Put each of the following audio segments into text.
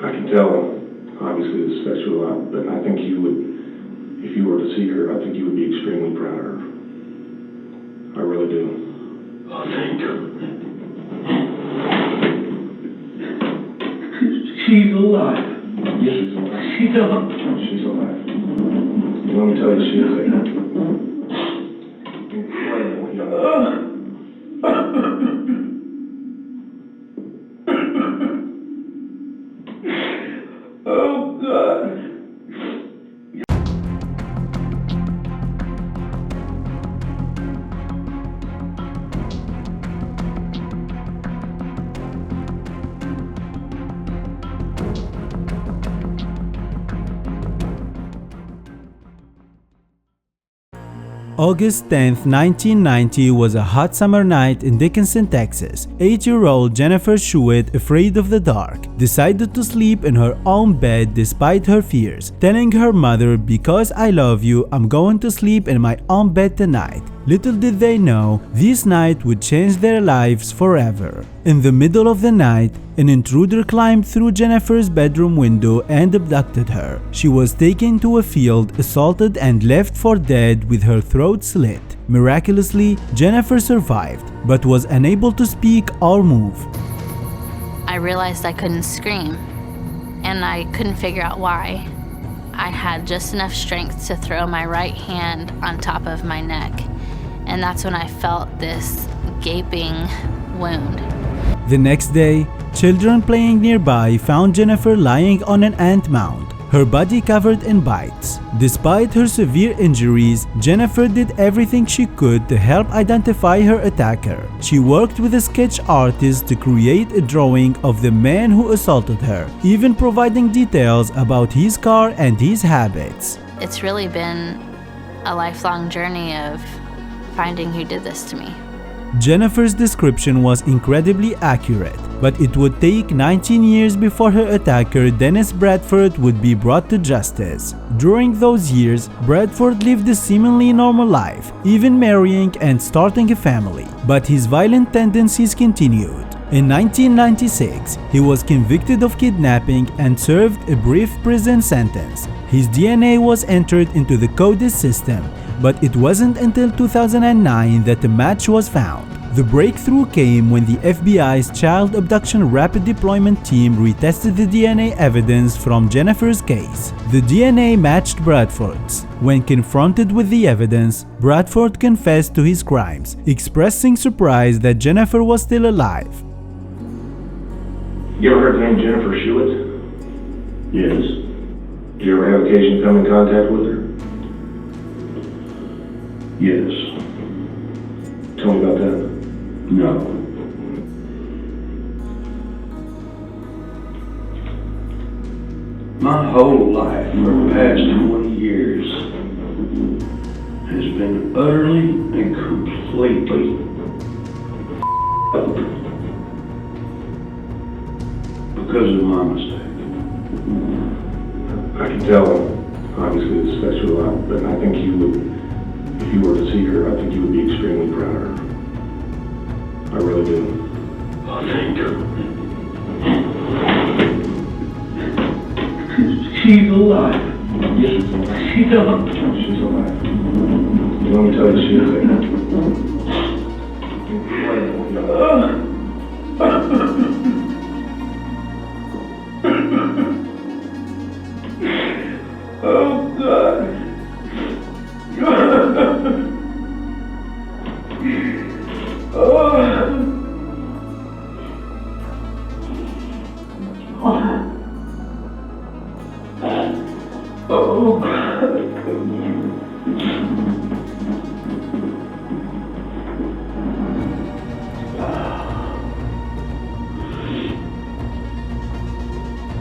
I can tell, obviously, this affects you a lot, but I think you would, if you were to see her, I think you would be extremely proud of her. I really do. Oh, thank God. She's alive. Yes, she's alive. She's alive. She's alive. Let me tell you, she is a incredible young woman. Oh, God. August 10th, 1990 was a hot summer night in Dickinson, Texas. 8-year-old Jennifer Schuett, afraid of the dark, decided to sleep in her own bed despite her fears, telling her mother, "Because I love you, I'm going to sleep in my own bed tonight." Little did they know, this night would change their lives forever. In the middle of the night, an intruder climbed through Jennifer's bedroom window and abducted her. She was taken to a field, assaulted, and left for dead with her throat slit. Miraculously, Jennifer survived, but was unable to speak or move. I realized I couldn't scream, and I couldn't figure out why. I had just enough strength to throw my right hand on top of my neck, and that's when I felt this gaping wound. The next day, children playing nearby found Jennifer lying on an ant mound, her body covered in bites. Despite her severe injuries, Jennifer did everything she could to help identify her attacker. She worked with a sketch artist to create a drawing of the man who assaulted her, even providing details about his car and his habits. It's really been a lifelong journey of finding who did this to me. Jennifer's description was incredibly accurate, but it would take 19 years before her attacker, Dennis Bradford, would be brought to justice. During those years, Bradford lived a seemingly normal life, even marrying and starting a family, but his violent tendencies continued. In 1996, he was convicted of kidnapping and served a brief prison sentence. His DNA was entered into the CODIS system, but it wasn't until 2009 that a match was found. The breakthrough came when the FBI's Child Abduction Rapid Deployment Team retested the DNA evidence from Jennifer's case. The DNA matched Bradford's. When confronted with the evidence, Bradford confessed to his crimes, expressing surprise that Jennifer was still alive. You ever heard the name Jennifer Schuett? Yes. Did you ever have occasion to come in contact with her? Yes. Tell me about that. No. My whole life for the past 20 years has been utterly and completely up because of my mistake. I can tell, obviously, this affects you a lot, but I think you would, if you were to see her, I think you would be extremely proud of her. I really do. Oh, thank God. She's alive. Yes, she's alive. She's alive. She's alive. Let me tell you, she is a incredible young woman. Oh, God. Oh, God.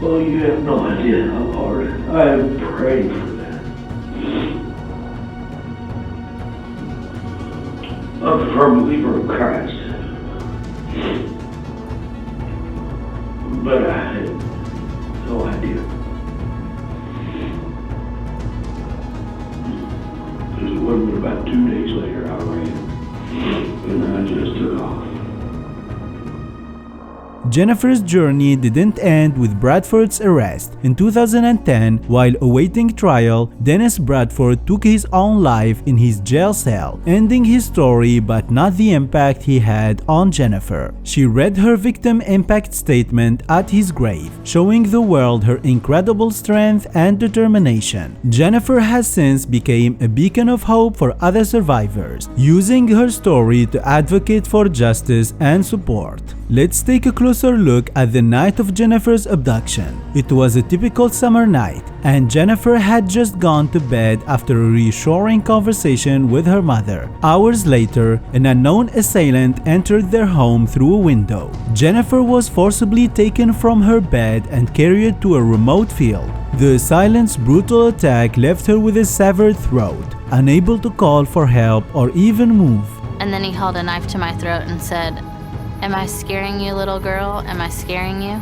Well, you have no idea how hard I have prayed for that. I'm a firm believer of Christ, but I had no idea. Because it wasn't but about 2 days later I ran, and I just took off. Jennifer's journey didn't end with Bradford's arrest. In 2010, while awaiting trial, Dennis Bradford took his own life in his jail cell, ending his story but not the impact he had on Jennifer. She read her victim impact statement at his grave, showing the world her incredible strength and determination. Jennifer has since become a beacon of hope for other survivors, using her story to advocate for justice and support. Let's take a closer look at the night of Jennifer's abduction. It was a typical summer night, and Jennifer had just gone to bed after a reassuring conversation with her mother. Hours later, an unknown assailant entered their home through a window. Jennifer was forcibly taken from her bed and carried to a remote field. The assailant's brutal attack left her with a severed throat, unable to call for help or even move. And then he held a knife to my throat and said, "Am I scaring you, little girl? Am I scaring you?"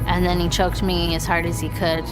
And then he choked me as hard as he could.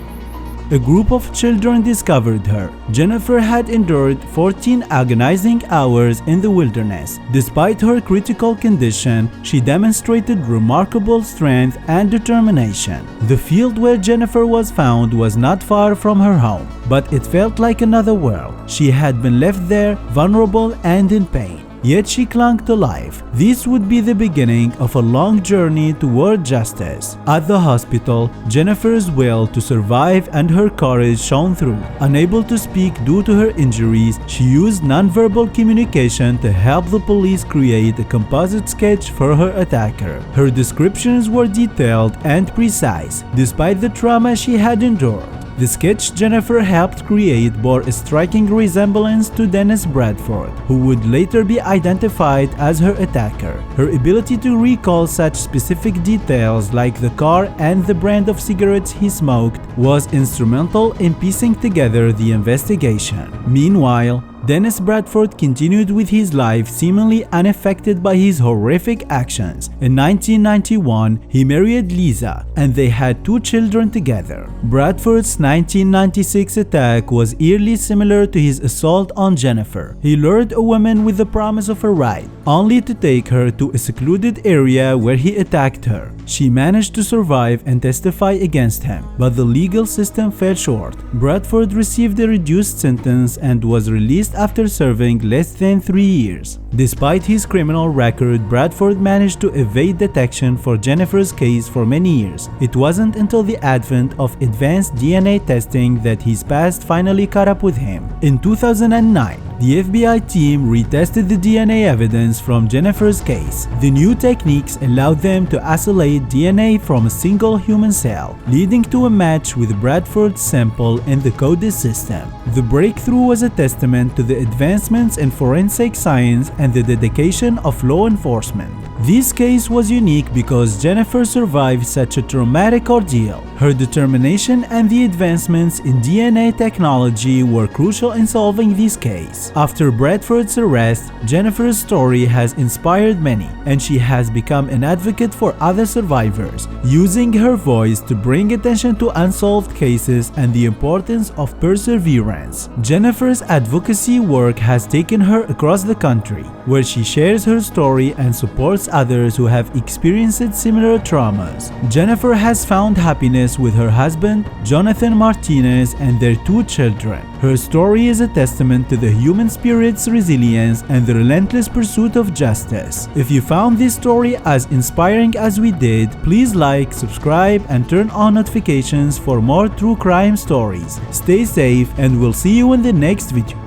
A group of children discovered her. Jennifer had endured 14 agonizing hours in the wilderness. Despite her critical condition, she demonstrated remarkable strength and determination. The field where Jennifer was found was not far from her home, but it felt like another world. She had been left there, vulnerable and in pain. Yet she clung to life. This would be the beginning of a long journey toward justice. At the hospital, Jennifer's will to survive and her courage shone through. Unable to speak due to her injuries, she used nonverbal communication to help the police create a composite sketch for her attacker. Her descriptions were detailed and precise, despite the trauma she had endured. The sketch Jennifer helped create bore a striking resemblance to Dennis Bradford, who would later be identified as her attacker. Her ability to recall such specific details like the car and the brand of cigarettes he smoked was instrumental in piecing together the investigation. Meanwhile, Dennis Bradford continued with his life seemingly unaffected by his horrific actions. In 1991, he married Lisa, and they had 2 children together. Bradford's 1996 attack was eerily similar to his assault on Jennifer. He lured a woman with the promise of a ride, only to take her to a secluded area where he attacked her. She managed to survive and testify against him, but the legal system fell short. Bradford received a reduced sentence and was released after serving less than 3 years. Despite his criminal record, Bradford managed to evade detection for Jennifer's case for many years. It wasn't until the advent of advanced DNA testing that his past finally caught up with him. In 2009, the FBI team retested the DNA evidence from Jennifer's case. The new techniques allowed them to isolate DNA from a single human cell, leading to a match with Bradford's sample in the coded system. The breakthrough was a testament to the advancements in forensic science and the dedication of law enforcement. This case was unique because Jennifer survived such a traumatic ordeal. Her determination and the advancements in DNA technology were crucial in solving this case. After Bradford's arrest, Jennifer's story has inspired many, and she has become an advocate for other survivors, using her voice to bring attention to unsolved cases and the importance of perseverance. Jennifer's advocacy work has taken her across the country, where she shares her story and supports others who have experienced similar traumas. Jennifer has found happiness with her husband, Jonathan Martinez, and their 2 children. Her story is a testament to the human spirit's resilience and the relentless pursuit of justice. If you found this story as inspiring as we did, please like, subscribe, and turn on notifications for more true crime stories. Stay safe, and we'll see you in the next video.